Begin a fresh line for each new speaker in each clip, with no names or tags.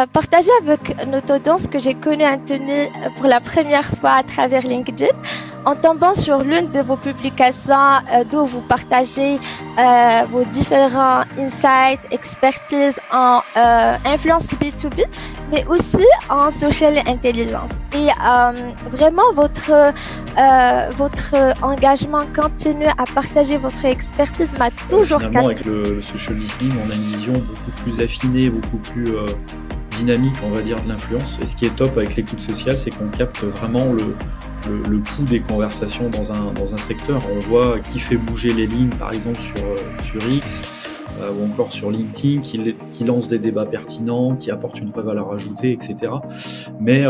partager avec notre audience que j'ai connu Anthony pour la première fois à travers LinkedIn en tombant sur l'une de vos publications d'où vous partagez vos différents insights, expertises en influence B2B, mais aussi en social intelligence. Et vraiment, votre engagement continu à partager votre expertise m'a toujours
Finalement, avec
captivé.
le social listening, on a une vision beaucoup plus affinée, beaucoup plus dynamique, on va dire, de l'influence. Et ce qui est top avec l'écoute sociale, c'est qu'on capte vraiment le pouls des conversations dans un secteur. On voit qui fait bouger les lignes, par exemple, sur X ou encore sur LinkedIn, qui lance des débats pertinents, qui apporte une vraie valeur ajoutée, etc. Mais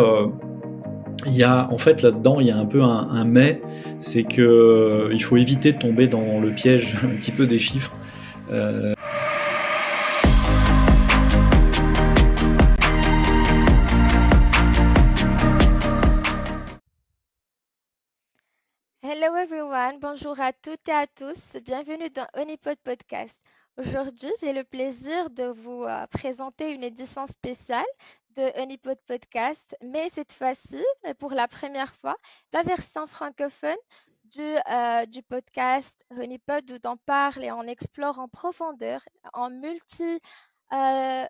il y a, en fait, là-dedans, il y a un peu un mais, c'est que il faut éviter de tomber dans le piège un petit peu des chiffres.
Hello everyone, bonjour à toutes et à tous, bienvenue dans Honeypot Podcast. Aujourd'hui, j'ai le plaisir de vous présenter une édition spéciale de Honeypot Podcast, mais cette fois-ci, et pour la première fois, la version francophone du podcast Honeypot où on parle et on explore en profondeur, en euh,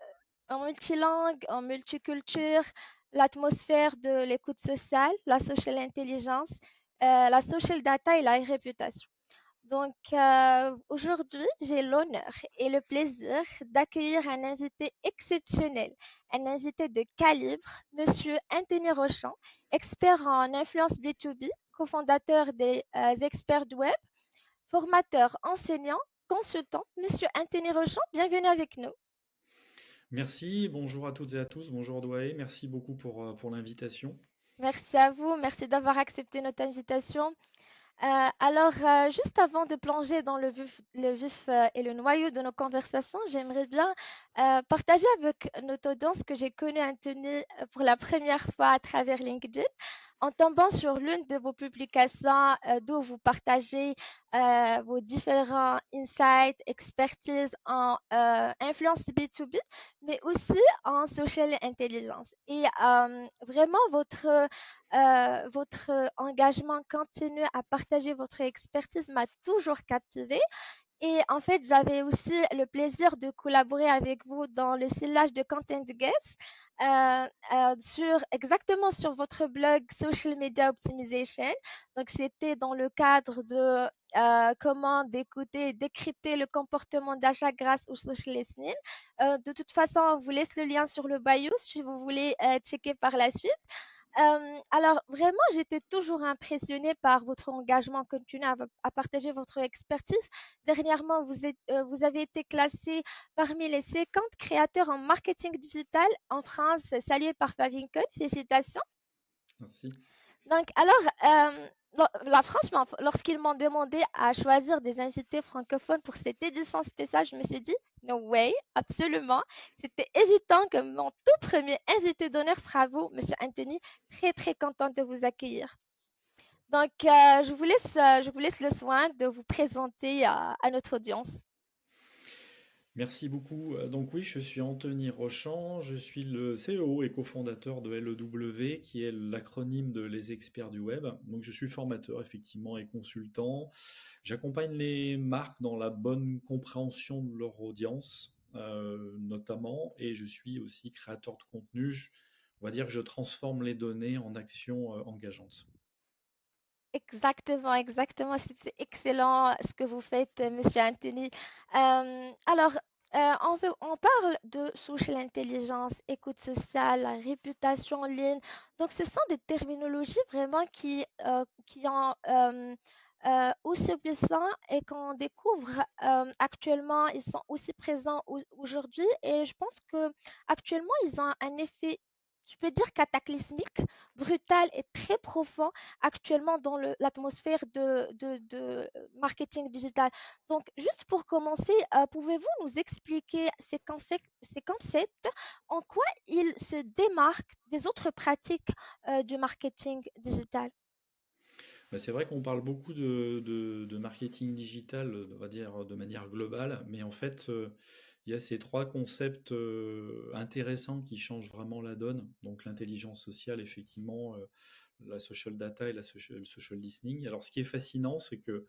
en multilangue, en multiculture, l'atmosphère de l'écoute sociale, la social intelligence, la social data et la réputation. Donc, aujourd'hui, j'ai l'honneur et le plaisir d'accueillir un invité exceptionnel, un invité de calibre, Monsieur Anthony Rochon, expert en influence B2B, cofondateur des experts du web, formateur, enseignant, consultant. Monsieur Anthony Rochon, bienvenue avec nous.
Merci, bonjour à toutes et à tous, bonjour Douai, merci beaucoup pour l'invitation.
Merci à vous, merci d'avoir accepté notre invitation. Juste avant de plonger dans le vif et le noyau de nos conversations, j'aimerais bien partager avec notre audience que j'ai connu Anthony pour la première fois à travers LinkedIn en tombant sur l'une de vos publications d'où vous partagez vos différents insights, expertises en influence B2B, mais aussi en social intelligence. Et vraiment, votre engagement continu à partager votre expertise m'a toujours captivée. Et en fait, j'avais aussi le plaisir de collaborer avec vous dans le syllage de Content Guest exactement sur votre blog Social Media Optimization. Donc, c'était dans le cadre de comment d'écouter et décrypter le comportement d'achat grâce au social listening. De toute façon, on vous laisse le lien sur le bio si vous voulez checker par la suite. Alors, vraiment, j'étais toujours impressionnée par votre engagement continu à partager votre expertise. Dernièrement, vous avez été classé parmi les 50 créateurs en marketing digital en France, salué par Favincon. Félicitations.
Merci.
Donc, là, franchement, lorsqu'ils m'ont demandé à choisir des invités francophones pour cette édition spéciale, je me suis dit, no way, absolument. C'était évident que mon tout premier invité d'honneur sera vous, Monsieur Anthony. Très, très contente de vous accueillir. Donc, je vous laisse le soin de vous présenter à notre audience.
Merci beaucoup. Donc oui, je suis Anthony Rochant, je suis le CEO et cofondateur de LEW, qui est l'acronyme de Les Experts du Web. Donc je suis formateur effectivement et consultant. J'accompagne les marques dans la bonne compréhension de leur audience, notamment, et je suis aussi créateur de contenu. On va dire que je transforme les données en actions engageantes.
Exactement, exactement. C'est excellent ce que vous faites, Monsieur Anthony. Alors, on parle de social intelligence, écoute sociale, la réputation en ligne. Donc, ce sont des terminologies vraiment qui ont aussi puissants et qu'on découvre actuellement. Ils sont aussi présents aujourd'hui et je pense que actuellement, ils ont un effet, je peux dire, cataclysmique, brutal et très profond actuellement dans l'atmosphère de marketing digital. Donc, juste pour commencer, pouvez-vous nous expliquer ces concepts, en quoi ils se démarquent des autres pratiques du marketing digital?
Bah, c'est vrai qu'on parle beaucoup de marketing digital, on va dire de manière globale, mais en fait, il y a ces trois concepts intéressants qui changent vraiment la donne. Donc l'intelligence sociale, effectivement, la social data et le social listening. Alors ce qui est fascinant, c'est que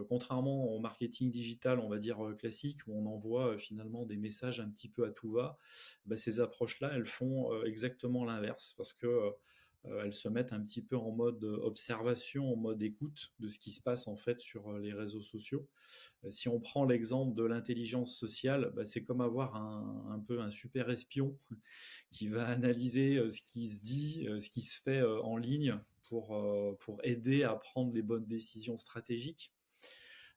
contrairement au marketing digital, on va dire classique, où on envoie finalement des messages un petit peu à tout va, bah, ces approches-là, elles font exactement l'inverse, parce que elles se mettent un petit peu en mode observation, en mode écoute de ce qui se passe en fait sur les réseaux sociaux. Si on prend l'exemple de l'intelligence sociale, bah, c'est comme avoir un peu un super espion qui va analyser ce qui se dit, ce qui se fait en ligne pour aider à prendre les bonnes décisions stratégiques.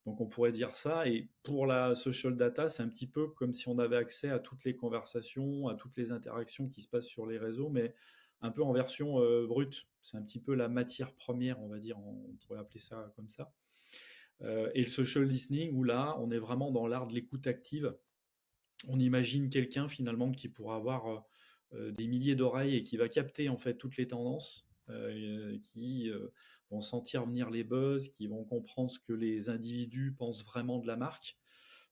Donc on pourrait dire ça. Et pour la social data, c'est un petit peu comme si on avait accès à toutes les conversations, à toutes les interactions qui se passent sur les réseaux, mais un peu en version brute. C'est un petit peu la matière première, on va dire, on pourrait appeler ça comme ça. Et le social listening, où là, on est vraiment dans l'art de l'écoute active. On imagine quelqu'un finalement qui pourra avoir des milliers d'oreilles et qui va capter en fait toutes les tendances, qui vont sentir venir les buzz, qui vont comprendre ce que les individus pensent vraiment de la marque.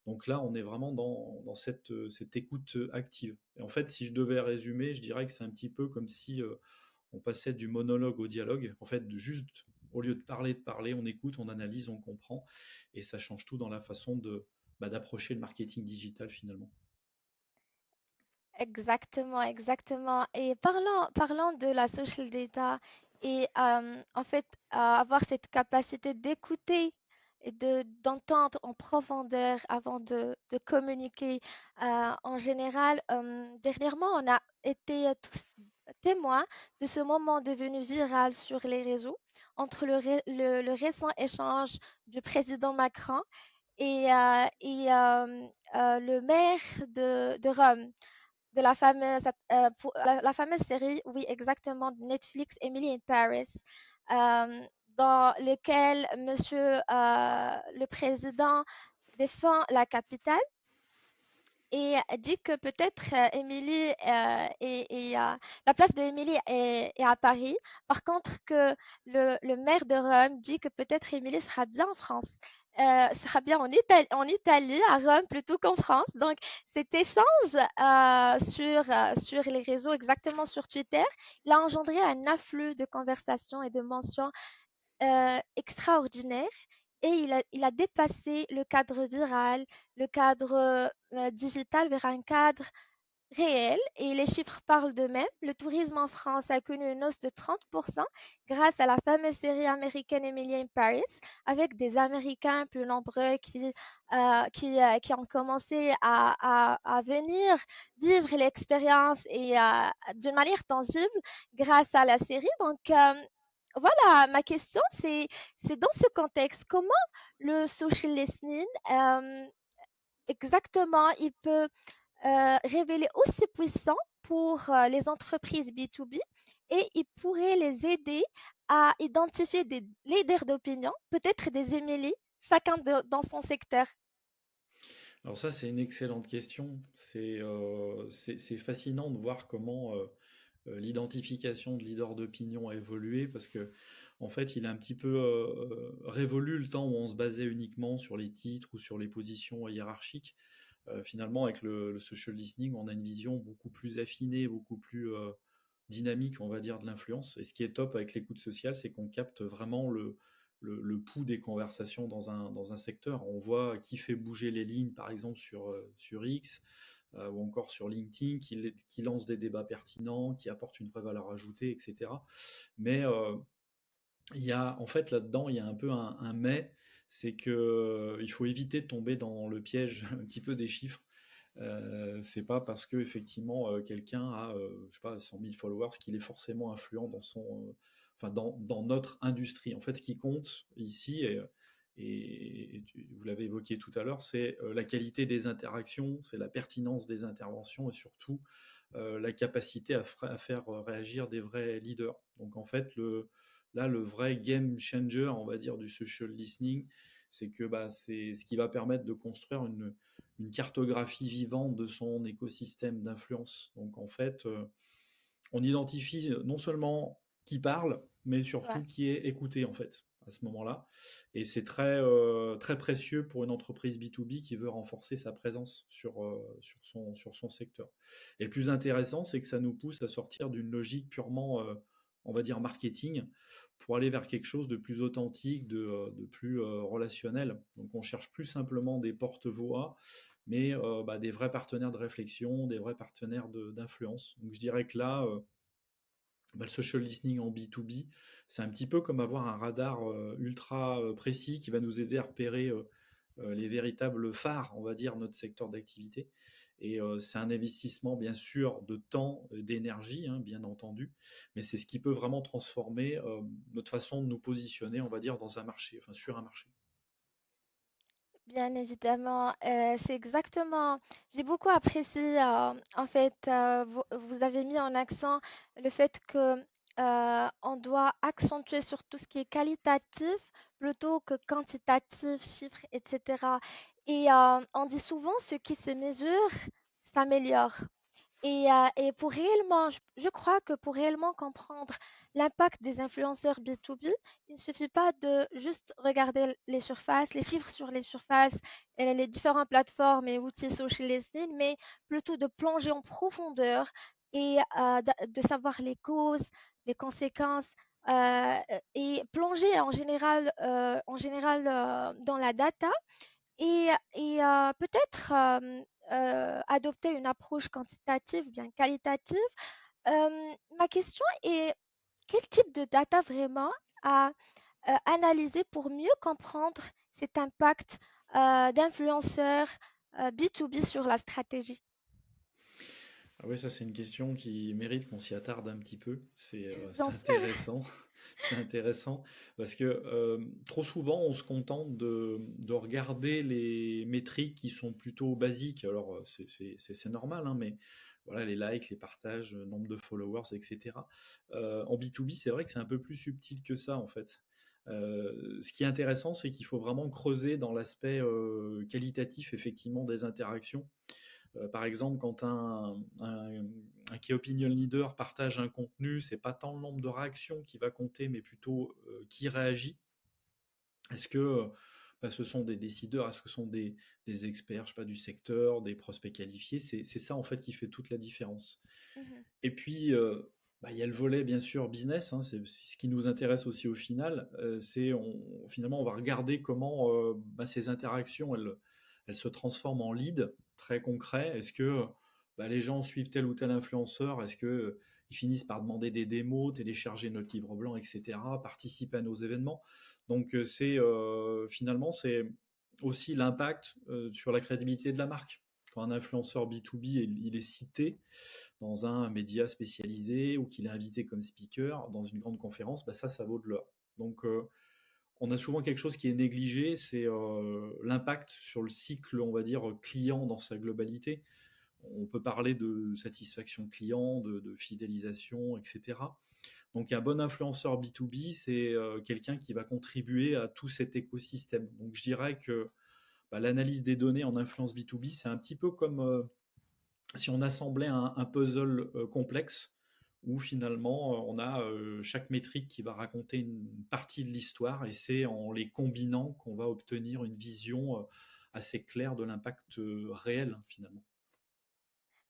Donc là, on est vraiment dans cette écoute active. Et en fait, si je devais résumer, je dirais que c'est un petit peu comme si on passait du monologue au dialogue. En fait, juste au lieu de parler, on écoute, on analyse, on comprend, et ça change tout dans la façon d'approcher le marketing digital finalement.
Exactement, exactement. Et parlant de la social data et en fait, avoir cette capacité d'écouter et d'entendre en profondeur avant de communiquer. En général, dernièrement, on a été tous témoins de ce moment devenu viral sur les réseaux entre le récent échange du président Macron et le maire de Rome, de la fameuse, la fameuse série, oui, exactement, de Netflix, Emily in Paris, dans lequel le président défend la capitale et dit que peut-être la place de Emily est à Paris. Par contre, que le maire de Rome dit que peut-être Emily sera bien en France. Sera bien en Italie, à Rome plutôt qu'en France. Donc, cet échange sur les réseaux, exactement sur Twitter, il a engendré un afflux de conversations et de mentions extraordinaire et il a dépassé le cadre viral, le cadre digital vers un cadre réel et les chiffres parlent d'eux-mêmes. Le tourisme en France a connu une hausse de 30% grâce à la fameuse série américaine Emily in Paris, avec des Américains plus nombreux qui ont commencé à venir vivre l'expérience et d'une manière tangible grâce à la série. Donc, voilà, ma question, c'est dans ce contexte, comment le social listening, exactement, il peut révéler aussi puissant pour les entreprises B2B et il pourrait les aider à identifier des leaders d'opinion, peut-être des Émilie, chacun dans son secteur.
Alors ça, c'est une excellente question. C'est fascinant de voir comment l'identification de leader d'opinion a évolué parce que en fait, il a un petit peu révolu le temps où on se basait uniquement sur les titres ou sur les positions hiérarchiques. Finalement, avec le social listening, on a une vision beaucoup plus affinée, beaucoup plus dynamique, on va dire, de l'influence. Et ce qui est top avec l'écoute sociale, c'est qu'on capte vraiment le pouls des conversations dans un secteur. On voit qui fait bouger les lignes, par exemple, sur X, ou encore sur LinkedIn, qui lance des débats pertinents, qui apporte une vraie valeur ajoutée, etc. Mais en fait, là-dedans, il y a un peu un mais, c'est que il faut éviter de tomber dans le piège un petit peu des chiffres. C'est pas parce que effectivement quelqu'un a, je sais pas, 100 000 followers qu'il est forcément influent enfin dans notre industrie. En fait, ce qui compte ici, vous l'avez évoqué tout à l'heure, c'est la qualité des interactions, c'est la pertinence des interventions et surtout la capacité à faire réagir des vrais leaders. Donc en fait, là, le vrai game changer, on va dire, du social listening, c'est que bah, c'est ce qui va permettre de construire une cartographie vivante de son écosystème d'influence. Donc en fait, on identifie non seulement qui parle, mais surtout
Ouais.
qui est écouté en fait. à ce moment-là. Et c'est très précieux pour une entreprise B2B qui veut renforcer sa présence sur son secteur. Et le plus intéressant, c'est que ça nous pousse à sortir d'une logique purement, on va dire, marketing, pour aller vers quelque chose de plus authentique, de plus relationnel. Donc on cherche plus simplement des porte-voix, mais des vrais partenaires de réflexion, des vrais partenaires d'influence. Donc je dirais que là, le social listening en B2B, c'est un petit peu comme avoir un radar ultra précis qui va nous aider à repérer les véritables phares, on va dire, notre secteur d'activité. Et c'est un investissement, bien sûr, de temps, d'énergie, hein, bien entendu, mais c'est ce qui peut vraiment transformer notre façon de nous positionner, on va dire, dans un marché, enfin sur un marché.
Bien évidemment, c'est exactement. J'ai beaucoup apprécié. En fait, vous avez mis en accent le fait que on doit accentuer sur tout ce qui est qualitatif plutôt que quantitatif, chiffres, etc. Et on dit souvent ce qui se mesure s'améliore. Et pour réellement, je crois que pour réellement comprendre l'impact des influenceurs B2B, il ne suffit pas de juste regarder les surfaces, les chiffres sur les surfaces et les différentes plateformes et outils social listening, mais plutôt de plonger en profondeur et de savoir les causes, les conséquences euh, et plonger en général dans la data et peut-être adopter une approche quantitative, bien qualitative. Ma question est, quel type de data vraiment à analyser pour mieux comprendre cet impact d'influenceurs B2B sur la stratégie?
Ah oui, ça c'est une question qui mérite qu'on s'y attarde un petit peu.
Bien
C'est
sûr.
intéressant, c'est intéressant parce que trop souvent on se contente de regarder les métriques qui sont plutôt basiques. Alors c'est normal, hein, mais voilà les likes, les partages, le nombre de followers, etc. En B2B, c'est vrai que c'est un peu plus subtil que ça en fait. Ce qui est intéressant, c'est qu'il faut vraiment creuser dans l'aspect qualitatif effectivement des interactions. Par exemple, quand un key opinion leader partage un contenu, c'est pas tant le nombre de réactions qui va compter, mais plutôt qui réagit. Est-ce que ce sont des décideurs, est-ce que ce sont des experts, je sais pas, du secteur, des prospects qualifiés? C'est ça en fait qui fait toute la différence.
Mhm,
Et puis, il y a le volet bien sûr business, hein, c'est ce qui nous intéresse aussi au final. Finalement, on va regarder comment ces interactions, elles se transforment en leads très concrets. Est-ce que les gens suivent tel ou tel influenceur? Est-ce que ils finissent par demander des démos, télécharger notre livre blanc, etc., participer à nos événements? Donc, finalement, c'est aussi l'impact sur la crédibilité de la marque. Quand un influenceur B2B il est cité, dans un média spécialisé ou qu'il est invité comme speaker dans une grande conférence, ça vaut de l'or. Donc, on a souvent quelque chose qui est négligé, c'est l'impact sur le cycle, on va dire, client dans sa globalité. On peut parler de satisfaction client, de fidélisation, etc. Donc, un bon influenceur B2B, c'est quelqu'un qui va contribuer à tout cet écosystème. Donc, je dirais que l'analyse des données en influence B2B, c'est un petit peu comme si on assemblait un puzzle complexe où finalement on a chaque métrique qui va raconter une partie de l'histoire et c'est en les combinant qu'on va obtenir une vision assez claire de l'impact réel finalement.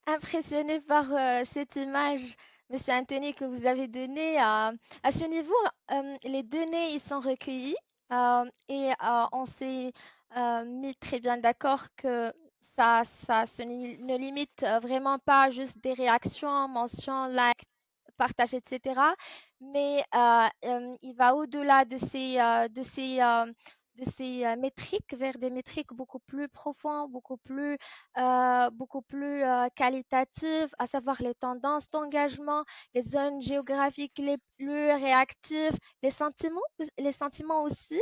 impressionné par cette image, Monsieur Anthony, que vous avez donnée. À ce niveau, les données ils sont recueillies et on s'est mis très bien d'accord que ne limite vraiment pas juste des réactions, mentions, likes, partage, etc. Mais il va au-delà de ces métriques vers des métriques beaucoup plus profondes, beaucoup plus qualitatives, à savoir les tendances d'engagement, les zones géographiques les plus réactives, les sentiments aussi,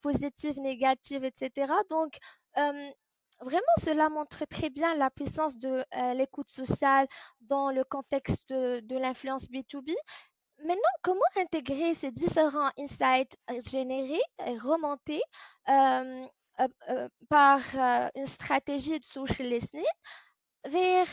positifs, négatifs, etc. Donc, euh, vraiment, cela montre très bien la puissance de l'écoute sociale dans le contexte de l'influence B2B. Maintenant, comment intégrer ces différents insights générés et remontés euh, par une stratégie de social listening vers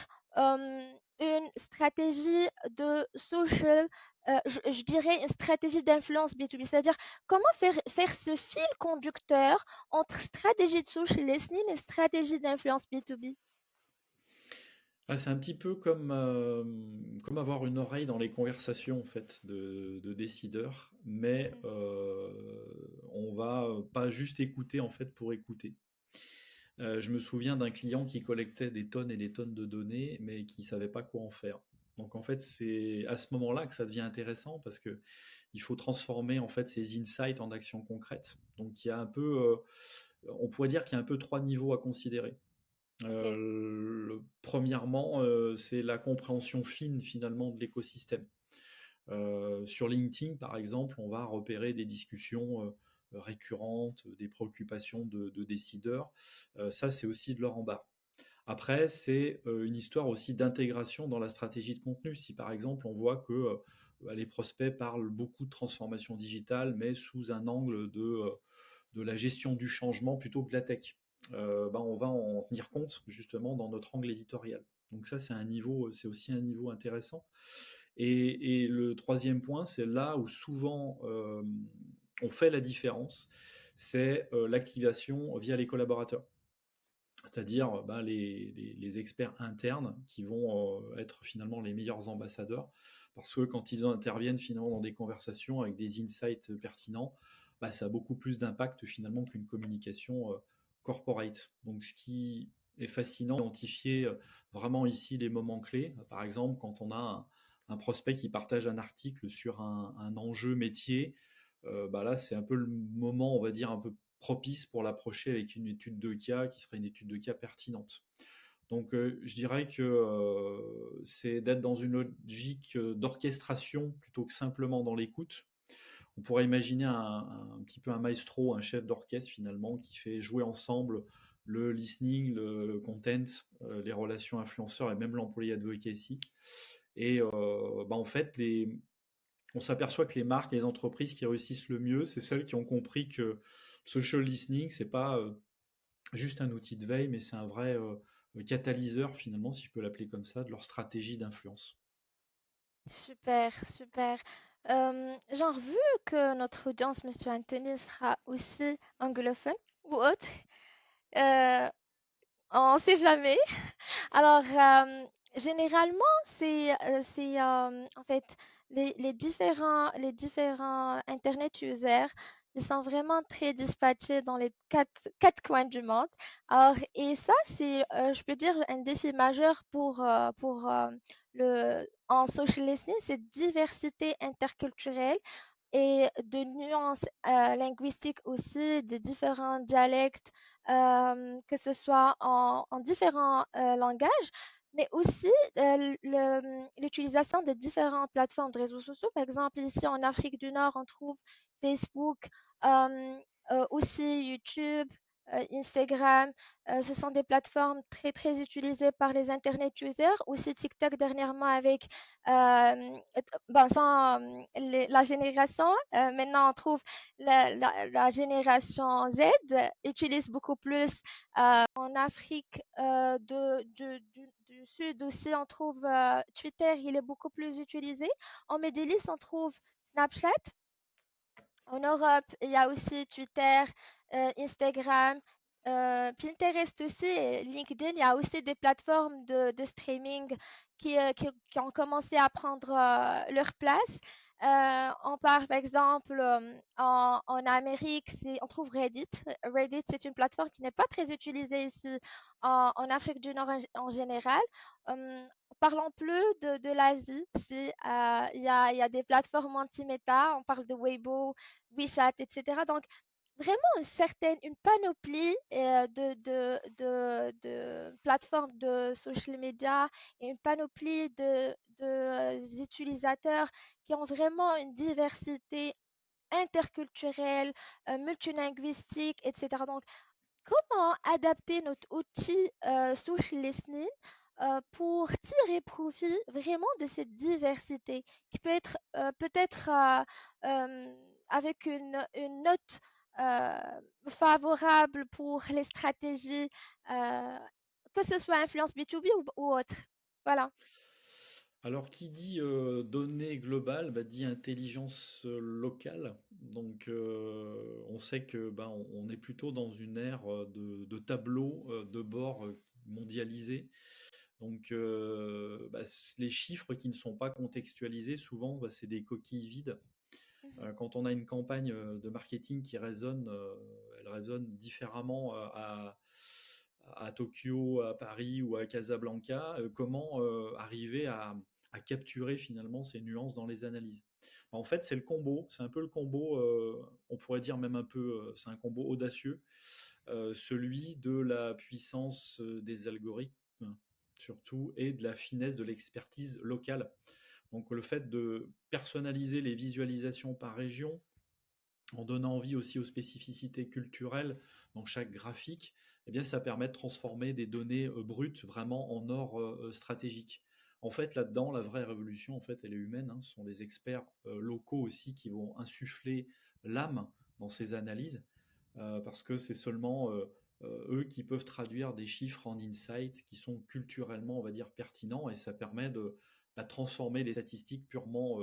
une stratégie de social, je dirais une stratégie d'influence B2B, c'est-à-dire comment faire ce fil conducteur entre stratégie de social listening et stratégie d'influence B2B.
Ah, c'est un petit peu comme, comme avoir une oreille dans les conversations en fait de décideurs, mais
Mhm.
on va pas juste écouter en fait pour écouter. Je me souviens d'un client qui collectait des tonnes et des tonnes de données, mais qui savait pas quoi en faire. Donc en fait, c'est à ce moment-là que ça devient intéressant parce que il faut transformer en fait ces insights en actions concrètes. Donc il y a un peu, on pourrait dire qu'il y a un peu trois niveaux à considérer.
Ok.
Premièrement, c'est la compréhension fine finalement de l'écosystème. Sur LinkedIn, par exemple, on va repérer des discussions récurrentes, des préoccupations de décideurs. Ça, c'est aussi de leur embarras. Après, c'est une histoire aussi d'intégration dans la stratégie de contenu. Si par exemple, on voit que les prospects parlent beaucoup de transformation digitale, mais sous un angle de la gestion du changement plutôt que de la tech, ben, on va en tenir compte justement dans notre angle éditorial. Donc ça, c'est un niveau, c'est aussi un niveau intéressant. Et le troisième point, c'est là où souvent on fait la différence, c'est l'activation via les collaborateurs. C'est-à-dire ben, les experts internes qui vont être finalement les meilleurs ambassadeurs, parce que quand ils interviennent finalement dans des conversations avec des insights pertinents, bah, ça a beaucoup plus d'impact finalement qu'une communication corporate. Donc ce qui est fascinant, identifier vraiment ici les moments clés. Par exemple, quand on a un prospect qui partage un article sur un enjeu métier, bah là c'est un peu le moment, on va dire, un peu propice pour l'approcher avec une étude de cas qui serait une étude de cas pertinente. Donc je dirais que c'est d'être dans une logique d'orchestration plutôt que simplement dans l'écoute. On pourrait imaginer un petit peu un maestro, un chef d'orchestre finalement, qui fait jouer ensemble le listening, le content, les relations influenceurs et même l'employé advocacy. Et bah, en fait, on s'aperçoit que les marques, les entreprises qui réussissent le mieux, c'est celles qui ont compris que social listening, c'est pas juste un outil de veille, mais c'est un vrai catalyseur finalement, si je peux l'appeler comme ça, de leur stratégie d'influence.
Super, super. Genre, vu que notre audience, Monsieur Anthony, sera aussi anglophone ou autre, euh, on ne sait jamais. Alors, généralement, en fait, les différents Internet users, ils sont vraiment très dispatchés dans les quatre coins du monde. Alors, et ça, je peux dire, un défi majeur en social listening, c'est diversité interculturelle et de nuances linguistiques aussi, de différents dialectes, que ce soit en différents langages, mais aussi l'utilisation de différentes plateformes de réseaux sociaux. Par exemple, ici en Afrique du Nord, on trouve Facebook, euh, aussi YouTube, Instagram. Ce sont des plateformes très, très utilisées par les Internet users. Aussi TikTok dernièrement avec bon, sans la génération, maintenant on trouve la génération Z utilise beaucoup plus. En Afrique du Sud aussi, on trouve Twitter, il est beaucoup plus utilisé. En Middle East, on trouve Snapchat. En Europe, il y a aussi Twitter, Instagram, Pinterest aussi, et LinkedIn. Il y a aussi des plateformes de streaming qui ont commencé à prendre leur place. On parle par exemple en Amérique, on trouve Reddit. Reddit, c'est une plateforme qui n'est pas très utilisée ici en Afrique du Nord en général. Parlons plus de l'Asie. Il y a des plateformes anti-méta. On parle de Weibo, WeChat, etc. Donc, vraiment une panoplie de plateformes de social media et une panoplie de utilisateurs qui ont vraiment une diversité interculturelle, multilinguistique, etc. Donc, comment adapter notre outil social listening pour tirer profit vraiment de cette diversité qui peut être peut-être avec une note favorable pour les stratégies, euh, que ce soit influence B2B ou autre. Voilà.
Alors, qui dit données globales, bah, dit intelligence locale. Donc, on sait que ben, on est plutôt dans une ère de tableaux de bord mondialisés. Donc, bah, les chiffres qui ne sont pas contextualisés, souvent, bah, c'est des coquilles vides.
Mhm,
Quand on a une campagne de marketing qui résonne, elle résonne différemment à Tokyo, à Paris ou à Casablanca. Comment arriver à capturer finalement ces nuances dans les analyses? En fait, c'est le combo, c'est un peu le combo, on pourrait dire même un peu, c'est un combo audacieux, celui de la puissance des algorithmes surtout et de la finesse de l'expertise locale. Donc le fait de personnaliser les visualisations par région, en donnant envie aussi aux spécificités culturelles dans chaque graphique, eh bien, ça permet de transformer des données brutes vraiment en or stratégique. En fait, là-dedans, la vraie révolution, en fait, elle est humaine. Hein. Ce sont les experts locaux aussi qui vont insuffler l'âme dans ces analyses, parce que c'est seulement eux qui peuvent traduire des chiffres en insights qui sont culturellement, on va dire, pertinents, et ça permet de transformer les statistiques purement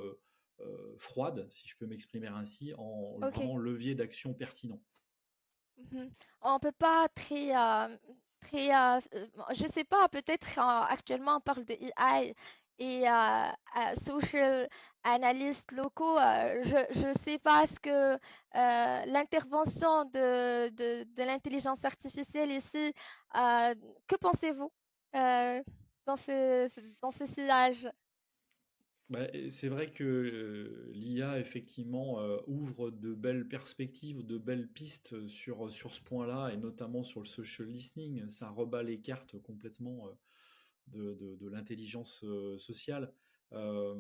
froides, si je peux m'exprimer ainsi, en
ok.
vraiment levier d'action pertinent.
Mhm. On peut pas je sais pas, peut-être actuellement on parle de AI et social analystes locaux. Je sais pas ce que l'intervention de l'intelligence artificielle ici. euh, que pensez-vous euh, dans dans ce sillage?
Bah, c'est vrai que l'IA effectivement ouvre de belles perspectives, de belles pistes sur ce point-là, et notamment sur le social listening. Ça rebat les cartes complètement de l'intelligence sociale. Euh,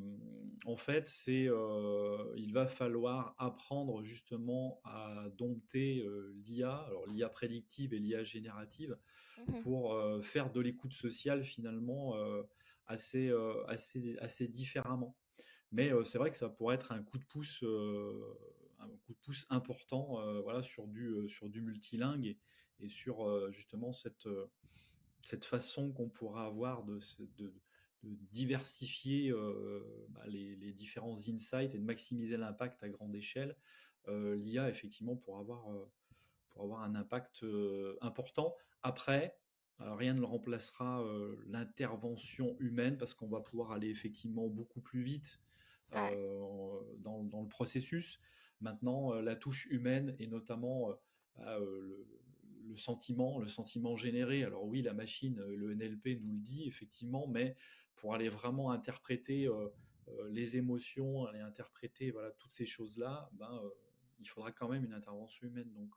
En fait, il va falloir apprendre justement à dompter l'IA, alors l'IA prédictive et l'IA générative,
Mhm.
pour faire de l'écoute sociale finalement assez différemment. Mais c'est vrai que ça pourrait être un coup de pouce important, voilà, sur du multilingue et sur justement cette façon qu'on pourra avoir de diversifier bah, les différents insights et de maximiser l'impact à grande échelle. L'IA effectivement pour avoir un impact important. Après, rien ne remplacera l'intervention humaine parce qu'on va pouvoir aller effectivement beaucoup plus vite
Ouais,
dans le processus. Maintenant, la touche humaine et notamment le sentiment généré. Alors oui, la machine, le NLP nous le dit effectivement, mais pour aller vraiment interpréter les émotions, aller interpréter voilà toutes ces choses-là, ben il faudra quand même une intervention humaine. Donc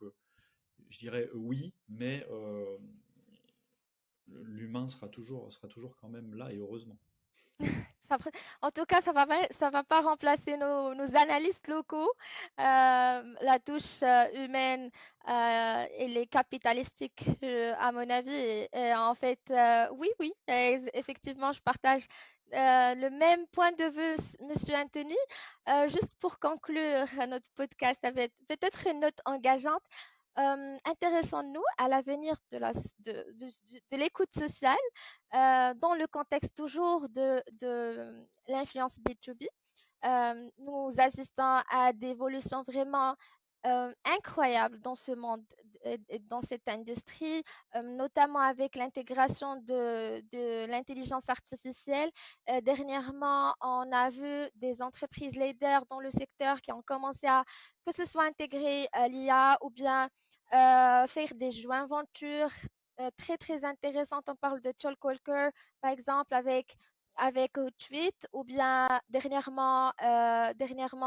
je dirais oui, mais l'humain sera toujours quand même là et heureusement.
Ça pr- En tout cas, ça va pas remplacer nos analystes locaux. La touche humaine, elle est capitalistique, à mon avis. Et en fait, oui, oui, effectivement, je partage le même point de vue, Monsieur Anthony. Juste pour conclure notre podcast avec peut-être une note engageante. Intéressons-nous à l'avenir de l'écoute sociale dans le contexte toujours de l'influence B2B. Nous assistons à des évolutions vraiment incroyables dans ce monde et dans cette industrie, notamment avec l'intégration de l'intelligence artificielle. Dernièrement, on a vu des entreprises leaders dans le secteur qui ont commencé à, que ce soit intégrer l'IA ou bien faire des joint ventures très très intéressantes. On parle de Chol Colker, par exemple, avec Tweet, ou bien dernièrement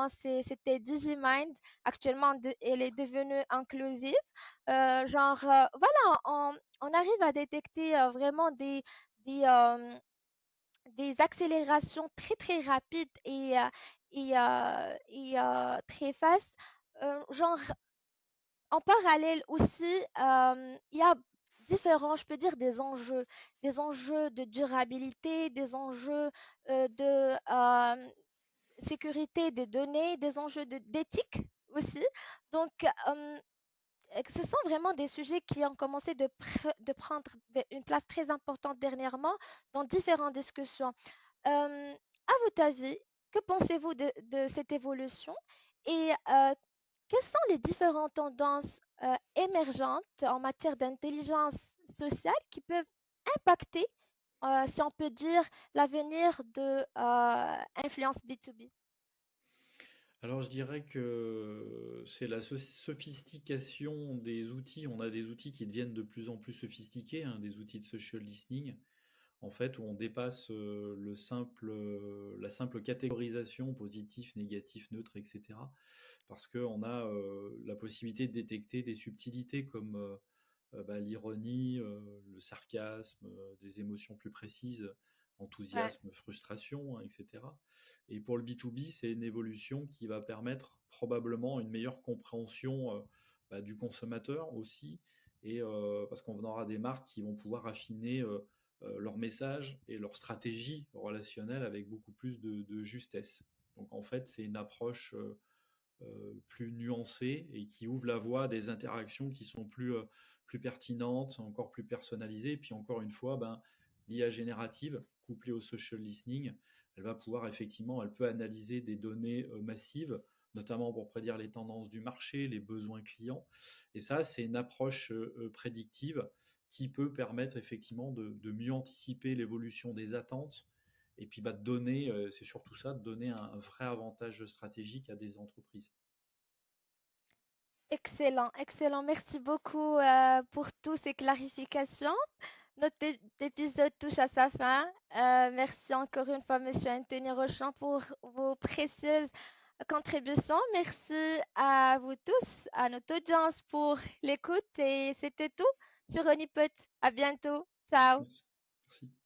c'était Digimind. Actuellement, elle est devenue inclusive. Voilà, on arrive à détecter vraiment des accélérations très très rapides et très fastes. Genre, en parallèle aussi, il y a différents, je peux dire, des enjeux de durabilité, des enjeux de sécurité des données, des enjeux d'éthique aussi. Donc, ce sont vraiment des sujets qui ont commencé de prendre une place très importante dernièrement dans différentes discussions. à votre avis, que pensez-vous de cette évolution et quelles sont les différentes tendances émergentes en matière d'intelligence sociale qui peuvent impacter, si on peut dire, l'avenir de influence B2B?
Alors je dirais que c'est la sophistication des outils. On a des outils qui deviennent de plus en plus sophistiqués, hein, des outils de social listening, en fait, où on dépasse la simple catégorisation positif, négatif, neutre, etc. Parce qu'on a la possibilité de détecter des subtilités comme l'ironie, le sarcasme, des émotions plus précises,
Ouais,
enthousiasme, frustration, hein, etc. Et pour le B2B, c'est une évolution qui va permettre probablement une meilleure compréhension du consommateur aussi, et parce qu'on aura des marques qui vont pouvoir affiner leur message et leur stratégie relationnelle avec beaucoup plus de justesse. Donc en fait, c'est une approche plus nuancée et qui ouvre la voie à des interactions qui sont plus pertinentes, encore plus personnalisées. Et puis encore une fois, l'IA générative, couplée au social listening, elle va pouvoir effectivement, elle peut analyser des données massives, notamment pour prédire les tendances du marché, les besoins clients. Et ça, c'est une approche prédictive qui peut permettre effectivement de mieux anticiper l'évolution des attentes et puis de donner, c'est surtout ça, de donner un vrai avantage stratégique à des entreprises.
excellent, excellent. Merci beaucoup pour toutes ces clarifications. Notre épisode touche à sa fin. Merci encore une fois, Monsieur Anthony Rochon, pour vos précieuses contributions. Merci à vous tous, à notre audience pour l'écoute. Et c'était tout sur Onipot. À bientôt. Ciao.
Merci. Merci.